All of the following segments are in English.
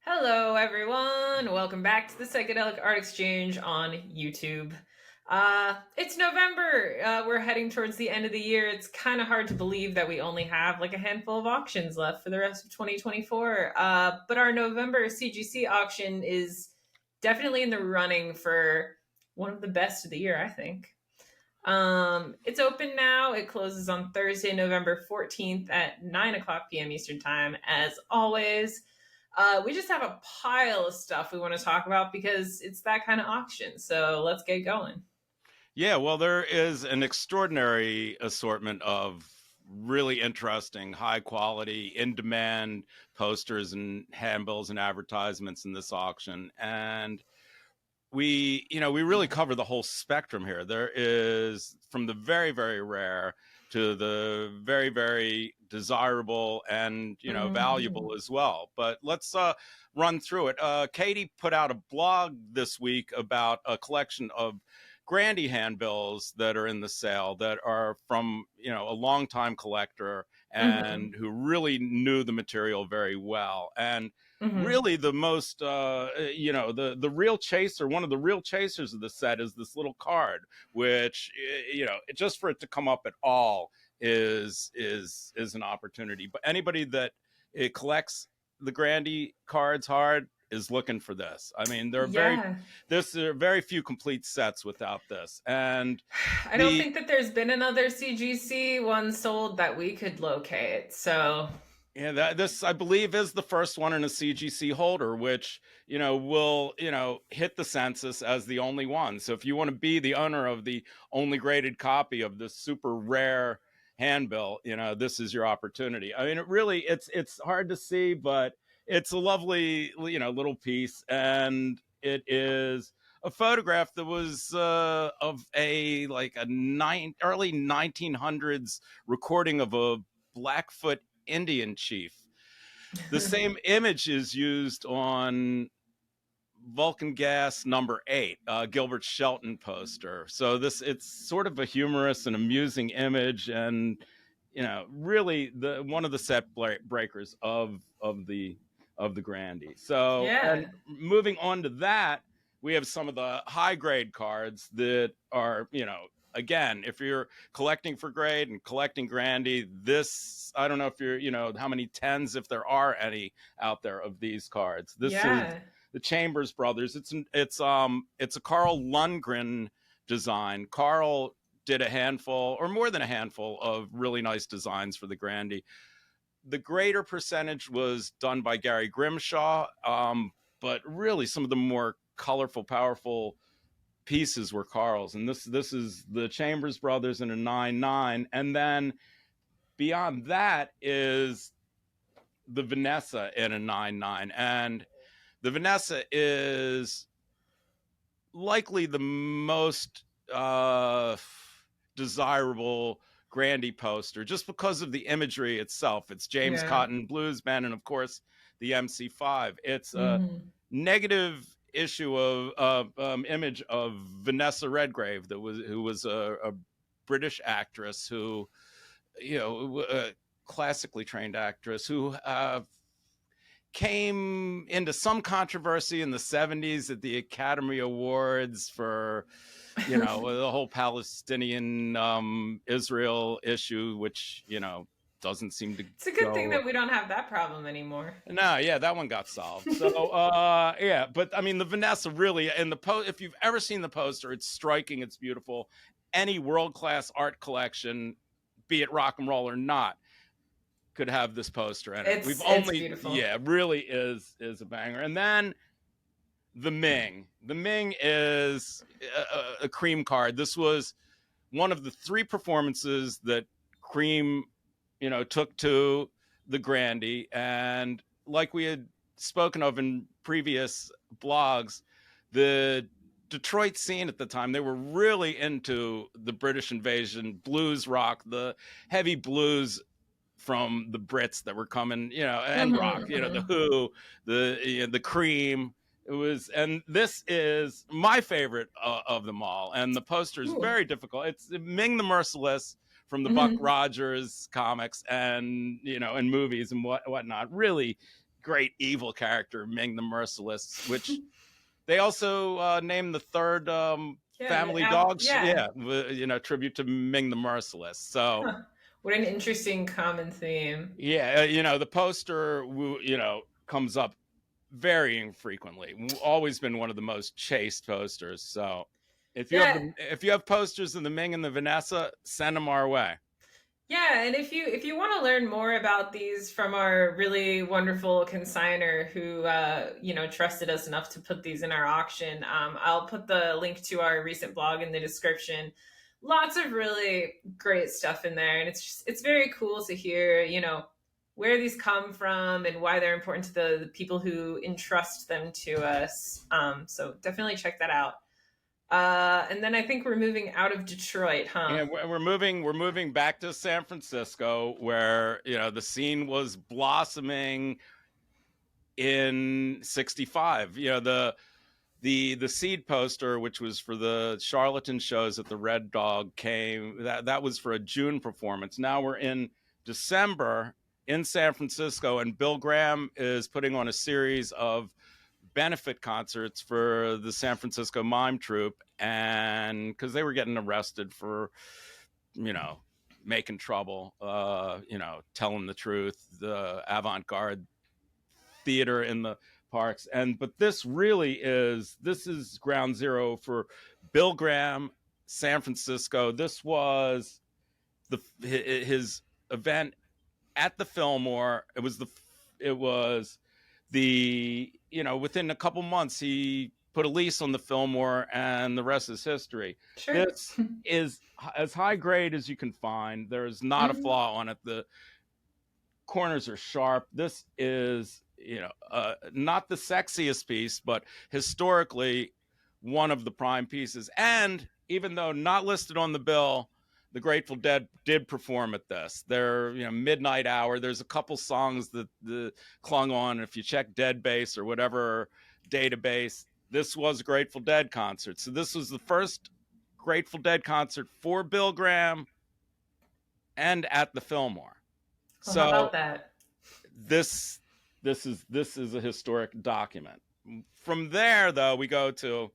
Hello, everyone. Welcome back to the Psychedelic Art Exchange on YouTube. It's November. We're heading towards the end of the year. It's kind of hard to believe that we only have like a handful of auctions left for the rest of 2024. But our November CGC auction is definitely in the running for one of the best of the year, I think. It's open now. It closes on Thursday, November 14th at 9 o'clock p.m. Eastern Time, as always. We just have a pile of stuff we want to talk about because it's that kind of auction. So let's get going. Yeah, well, there is an extraordinary assortment of really interesting, high quality, in demand posters and handbills and advertisements in this auction. And we really cover the whole spectrum here. There is from the very, very rare to the very, very desirable and, valuable as well. But let's run through it. Katie put out a blog this week about a collection of Grande handbills that are in the sale that are from, a longtime collector and who really knew the material very well. And really the most the real chaser, one of the real chasers of the set, is this little card, which just for it to come up at all is an opportunity. But anybody that collects the Grande cards hard is looking for this. I mean, Yeah. there are very few complete sets without this. And I don't think that there's been another CGC one sold that we could locate. So yeah, this I believe is the first one in a CGC holder, which will hit the census as the only one. So if you want to be the owner of the only graded copy of this super rare handbill, this is your opportunity. I mean, it's hard to see, but it's a lovely little piece, and it is a photograph that was of early 1900s recording of a Blackfoot Indian chief. The same image is used on Vulcan Gas #8, Gilbert Shelton poster. So it's sort of a humorous and amusing image, and really one of the set breakers of the Grande. So, yeah. and moving on to that, we have some of the high grade cards that are, again, if you're collecting for grade and collecting Grande, this, I don't know if you're, how many tens, if there are any out there of these cards. This is Yeah. the Chambers Brothers. It's a Carl Lundgren design. Carl did a handful, or more than a handful, of really nice designs for the Grande. The greater percentage was done by Gary Grimshaw, but really some of the more colorful, powerful pieces were Carl's. And this is the Chambers Brothers in a 9.9, and then beyond that is the Vanessa in a 9.9, and the Vanessa is likely the most desirable Grande poster, just because of the imagery itself. It's James Yeah. Cotton Blues Band, and of course the MC5. It's a Mhm. negative issue of image of Vanessa Redgrave, who was a British actress who, a classically trained actress who came into some controversy in the 70s at the Academy Awards for, the whole Palestinian Israel issue, which, doesn't seem to It's a good thing go. that we don't have that problem anymore. No, yeah, that one got solved. So, yeah, but I mean, the Vanessa really, and if you've ever seen the poster, it's striking, it's beautiful. Any world-class art collection, be it rock and roll or not, could have this poster in it. It's beautiful. Yeah, it really is a banger. And then the Ming. The Ming is a Cream card. This was one of the three performances that Cream, took to the Grande. And like we had spoken of in previous blogs, the Detroit scene at the time, they were really into the British invasion, blues rock, the heavy blues from the Brits that were coming, and rock, the Who, the Cream. It was, and this is my favorite of them all. And the poster is Ooh. very difficult. It's Ming the Merciless from the Buck Mhm. Rogers comics and and movies and whatnot. Really great evil character, Ming the Merciless, which they also named the third family dog. Yeah. Tribute to Ming the Merciless. So, what an interesting common theme. Yeah, the poster, comes up very infrequently. Always been one of the most chased posters. So, if you have posters of the Ming and the Vanessa, send them our way. Yeah, and if you want to learn more about these from our really wonderful consigner who trusted us enough to put these in our auction, I'll put the link to our recent blog in the description. Lots of really great stuff in there, and it's very cool to hear where these come from and why they're important to the people who entrust them to us. So definitely check that out. And then I think we're moving out of Detroit, huh? Yeah, we're moving back to San Francisco, where the scene was blossoming in '65. The seed poster, which was for the Charlatan shows at the Red Dog, came. That was for a June performance. Now we're in December in San Francisco, and Bill Graham is putting on a series of benefit concerts for the San Francisco Mime Troupe, and because they were getting arrested for making trouble, telling the truth, the avant-garde theater in the parks. But this is ground zero for Bill Graham, San Francisco. This was his event at the Fillmore. It was within a couple months, he put a lease on the Fillmore, and the rest is history. Sure. This is as high grade as you can find. There's not a flaw on it. The corners are sharp. This is, not the sexiest piece, but historically one of the prime pieces. And even though not listed on the bill, the Grateful Dead did perform at this. Their midnight hour. There's a couple songs that clung on. If you check Deadbase or whatever database, this was a Grateful Dead concert. So this was the first Grateful Dead concert for Bill Graham and at the Fillmore. Well, so how about that? This is a historic document. From there, though, we go to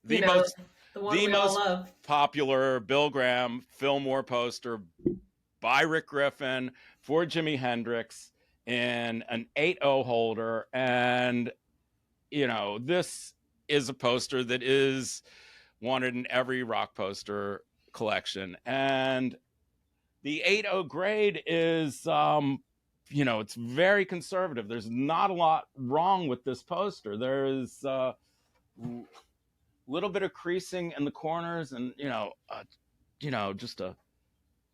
the most popular Bill Graham Fillmore poster by Rick Griffin for Jimi Hendrix in an 8.0 holder. And, this is a poster that is wanted in every rock poster collection. And the 8.0 grade is, it's very conservative. There's not a lot wrong with this poster. There's little bit of creasing in the corners, and just a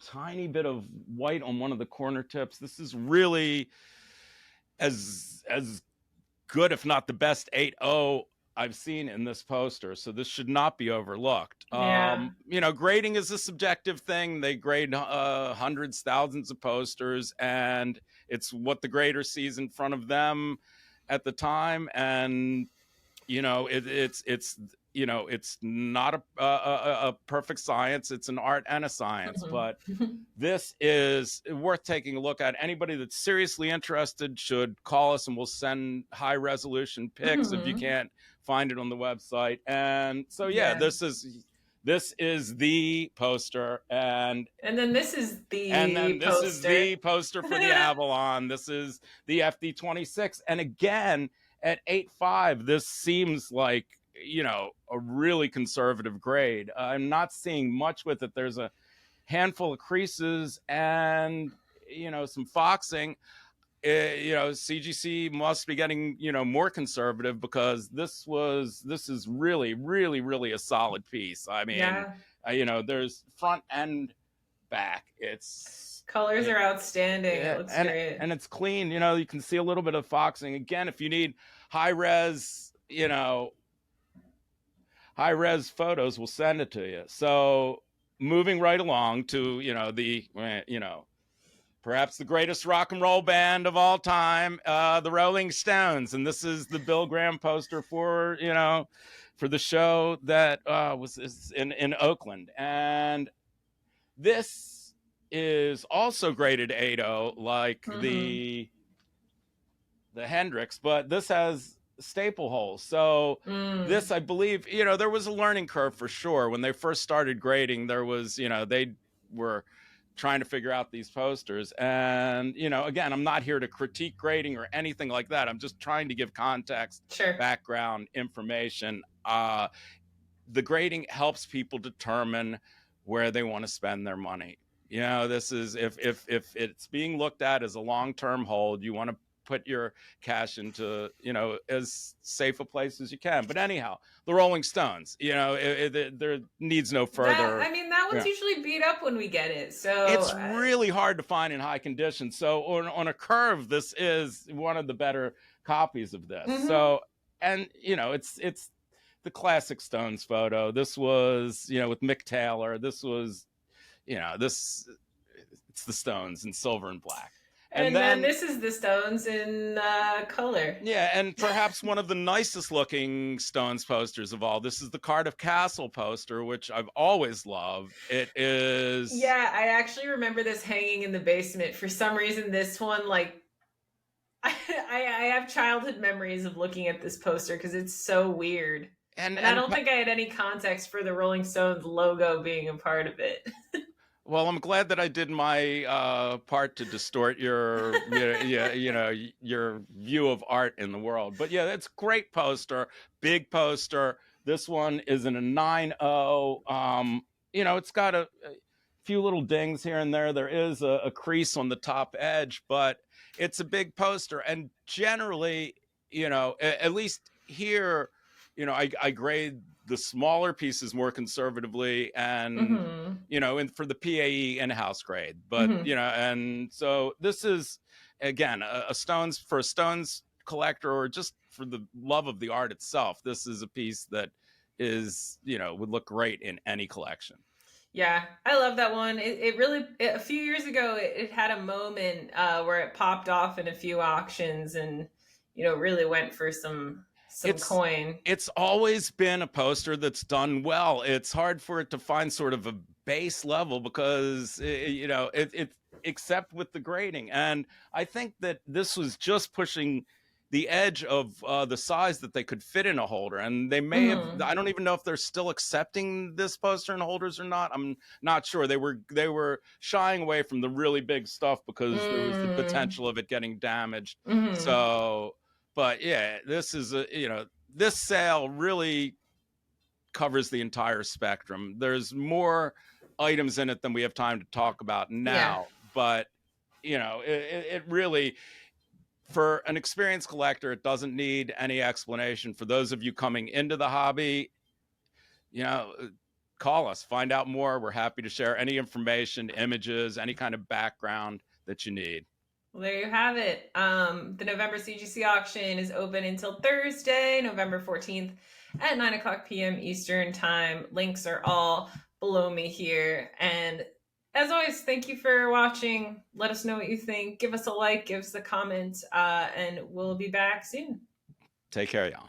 tiny bit of white on one of the corner tips. This is really as good, if not the best 8.0 I've seen in this poster. So this should not be overlooked. Yeah. Grading is a subjective thing. They grade hundreds, thousands of posters, and it's what the grader sees in front of them at the time. And it's not a perfect science. It's an art and a science, but this is worth taking a look at. Anybody that's seriously interested should call us, and we'll send high resolution pics if you can't find it on the website. And so, this is the poster, and then this is the poster for the Avalon. This is the FD26, and again at 8.5, this seems like a really conservative grade. I'm not seeing much with it. There's a handful of creases and some foxing. CGC must be getting more conservative, because this is really, really, really a solid piece. I mean, there's front and back. Colors are outstanding. It looks great, and it's clean. You can see a little bit of foxing. Again, if you need high res photos, we'll send it to you. So moving right along to perhaps the greatest rock and roll band of all time, the Rolling Stones. And this is the Bill Graham poster for the show that was in Oakland. And this is also graded 8.0, like the the Hendrix, but this has staple holes. So this, I believe, there was a learning curve for sure. When they first started grading, there was, they were trying to figure out these posters. And, again, I'm not here to critique grading or anything like that. I'm just trying to give context, Sure. background information. The grading helps people determine where they want to spend their money. This is if it's being looked at as a long-term hold, you want to put your cash into, as safe a place as you can. But anyhow, the Rolling Stones, there needs no further. That one's usually beat up when we get it. So it's really hard to find in high condition. So on a curve, this is one of the better copies of this. Mm-hmm. So, and it's the classic Stones photo. This was, with Mick Taylor. This was, it's the Stones in silver and black. And then this is the Stones in color. Yeah, and perhaps one of the nicest looking Stones posters of all. This is the Cardiff Castle poster, which I've always loved. It is... Yeah, I actually remember this hanging in the basement. For some reason, this one, I have childhood memories of looking at this poster because it's so weird. And I don't think I had any context for the Rolling Stones logo being a part of it. Well, I'm glad that I did my part to distort your your view of art in the world. But yeah, it's a great poster, big poster. This one is in a 9.0. It's got a few little dings here and there. There is a crease on the top edge, but it's a big poster. And generally, at least here, I grade the smaller pieces more conservatively and, and for the PAE in-house grade. But, and so this is, again, a Stones collector, or just for the love of the art itself. This is a piece that is, would look great in any collection. Yeah, I love that one. It really, a few years ago, it had a moment where it popped off in a few auctions and, really went for some coin. It's always been a poster that's done well. It's hard for it to find sort of a base level because, it except with the grading. And I think that this was just pushing the edge of the size that they could fit in a holder. And they may have, I don't even know if they're still accepting this poster in holders or not. I'm not sure. They were shying away from the really big stuff because there was the potential of it getting damaged. So, but yeah, this is this sale really covers the entire spectrum. There's more items in it than we have time to talk about now, but it really, for an experienced collector, it doesn't need any explanation. For those of you coming into the hobby, call us, find out more. We're happy to share any information, images, any kind of background that you need. Well, there you have it. The November CGC auction is open until Thursday, November 14th at 9:00 p.m. Eastern time. Links are all below me here. And as always, thank you for watching. Let us know what you think. Give us a like, give us a comment, and we'll be back soon. Take care, y'all.